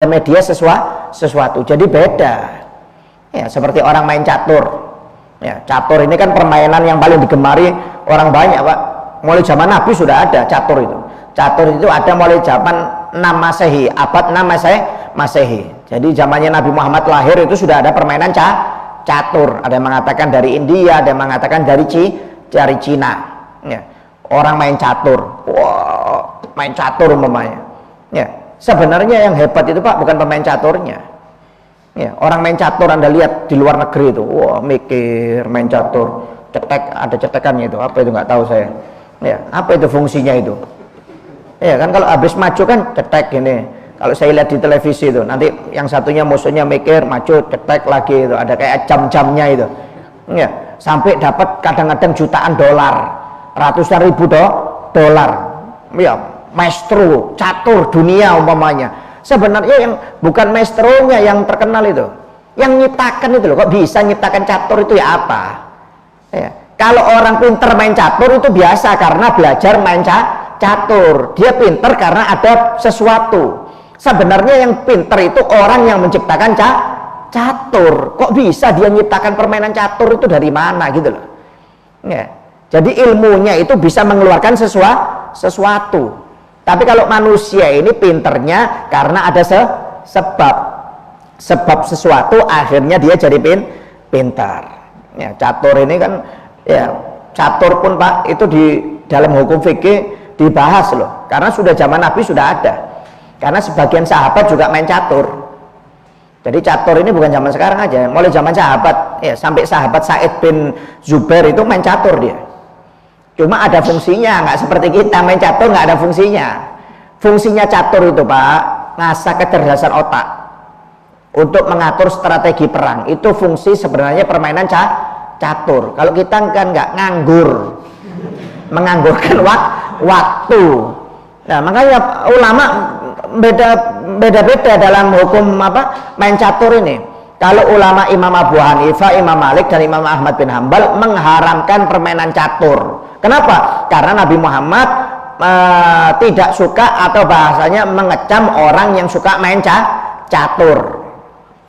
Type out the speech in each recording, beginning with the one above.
media sesuatu. Jadi beda ya, seperti orang main catur ya. Catur ini kan permainan yang paling digemari orang banyak, Pak. Mulai zaman Nabi sudah ada catur itu. Catur itu ada mulai zaman 6 Masehi, abad 6 Masehi. Jadi zamannya Nabi Muhammad lahir itu sudah ada permainan catur. Ada yang mengatakan dari India, ada yang mengatakan dari Cina ya. Orang main catur, wah, main catur umpamanya ya. Sebenarnya yang hebat itu, Pak, bukan pemain caturnya ya. Orang main catur Anda lihat di luar negeri itu, wah, mikir main catur, cetek, ada cetekannya itu, apa itu nggak tahu saya ya. Apa itu fungsinya itu ya kan? Kalau habis maju kan cetek gini. Kalau saya lihat di televisi itu, nanti yang satunya musuhnya mikir, maju, cetek lagi itu, ada kayak jam-jamnya itu ya. Sampai dapat kadang-kadang jutaan dolar, ratusan ribu dolar ya. Maestro catur dunia umpamanya. Sebenarnya yang bukan maestronya yang terkenal itu, yang nyiptakan itu loh. Kok bisa nyiptakan catur itu ya apa ya. Kalau orang pinter main catur itu biasa karena belajar main catur. Dia pinter karena ada sesuatu. Sebenarnya yang pinter itu orang yang menciptakan catur. Kok bisa dia nyiptakan permainan catur itu dari mana gitu loh ya. Jadi ilmunya itu bisa mengeluarkan sesuatu. Tapi kalau manusia ini pinternya karena ada sebab sesuatu, akhirnya dia jadi pintar ya. Catur ini kan ya, catur pun, Pak, itu di dalam hukum fikih dibahas loh, karena sudah zaman Nabi sudah ada. Karena sebagian sahabat juga main catur. Jadi catur ini bukan zaman sekarang aja, mulai zaman sahabat ya, sampai sahabat Sa'id bin Zubair itu main catur dia. Cuma ada fungsinya, nggak seperti kita main catur nggak ada fungsinya. Fungsinya catur itu, Pak, ngasah kecerdasan otak untuk mengatur strategi perang. Itu fungsi sebenarnya permainan catur. Kalau kita kan nggak nganggur, menganggurkan waktu. Nah, makanya ulama beda-beda dalam hukum main catur ini. Kalau ulama Imam Abu Hanifah, Imam Malik, dan Imam Ahmad bin Hambal mengharamkan permainan catur. Kenapa? Karena Nabi Muhammad tidak suka, atau bahasanya mengecam orang yang suka main catur.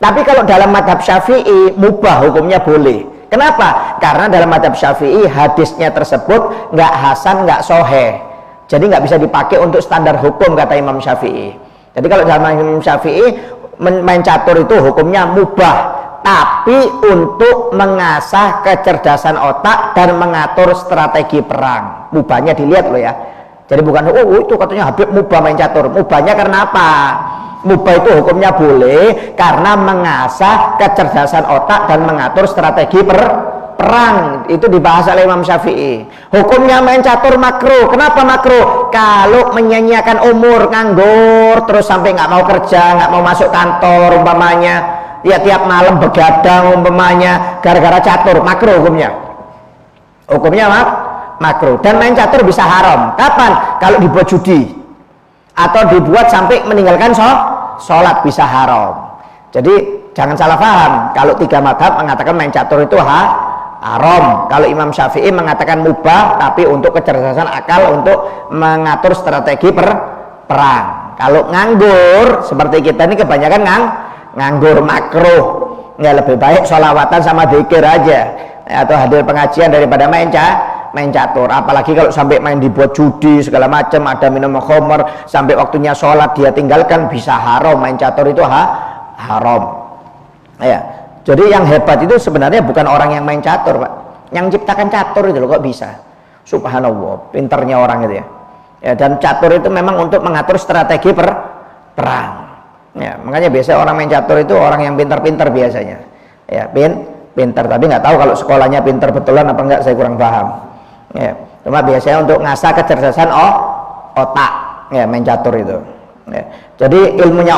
Tapi kalau dalam madhab Syafi'i mubah, hukumnya boleh. Kenapa? Karena dalam madhab Syafi'i hadisnya tersebut nggak hasan, nggak soheh. Jadi nggak bisa dipakai untuk standar hukum, kata Imam Syafi'i. Jadi kalau dalam Imam Syafi'i main catur itu hukumnya mubah, tapi untuk mengasah kecerdasan otak dan mengatur strategi perang. Mubahnya dilihat loh ya. Jadi bukan itu katanya Habib mubah main catur. Mubahnya karena apa? Mubah itu hukumnya boleh karena mengasah kecerdasan otak dan mengatur strategi perang. Itu dibahas oleh Imam Syafi'i. Hukumnya main catur makruh. Kenapa makruh? Kalau menyanyiakan umur, nganggur terus sampai nggak mau kerja, nggak mau masuk kantor umpamanya, ya tiap malam begadang umpamanya gara-gara catur, makruh hukumnya. Hukumnya makruh. Dan main catur bisa haram. Kapan? Kalau dibuat judi atau dibuat sampai meninggalkan sholat, bisa haram. Jadi jangan salah paham. Kalau 3 mazhab mengatakan main catur itu haram. Kalau Imam Syafi'i mengatakan mubah, tapi untuk kecerdasan akal, untuk mengatur strategi perang. Kalau nganggur seperti kita ini kebanyakan nganggur, makruh. Ya lebih baik sholawatan sama dzikir aja, atau hadir pengajian daripada main catur. Apalagi kalau sampai main dibuat judi segala macam, ada minum khamr, sampai waktunya sholat dia tinggalkan, bisa haram. Main catur itu haram ya. Jadi yang hebat itu sebenarnya bukan orang yang main catur, Pak. Yang ciptakan catur itu loh, kok bisa. Subhanallah, pinternya orang itu ya. Ya, dan catur itu memang untuk mengatur strategi perang. Ya, makanya biasa orang main catur itu orang yang pinter-pinter biasanya. Ya, pinter, tapi nggak tahu kalau sekolahnya pinter betulan apa enggak, saya kurang paham. Ya, cuma biasanya untuk ngasah kecerdasan otak. Ya, main catur itu. Ya. Jadi ilmunya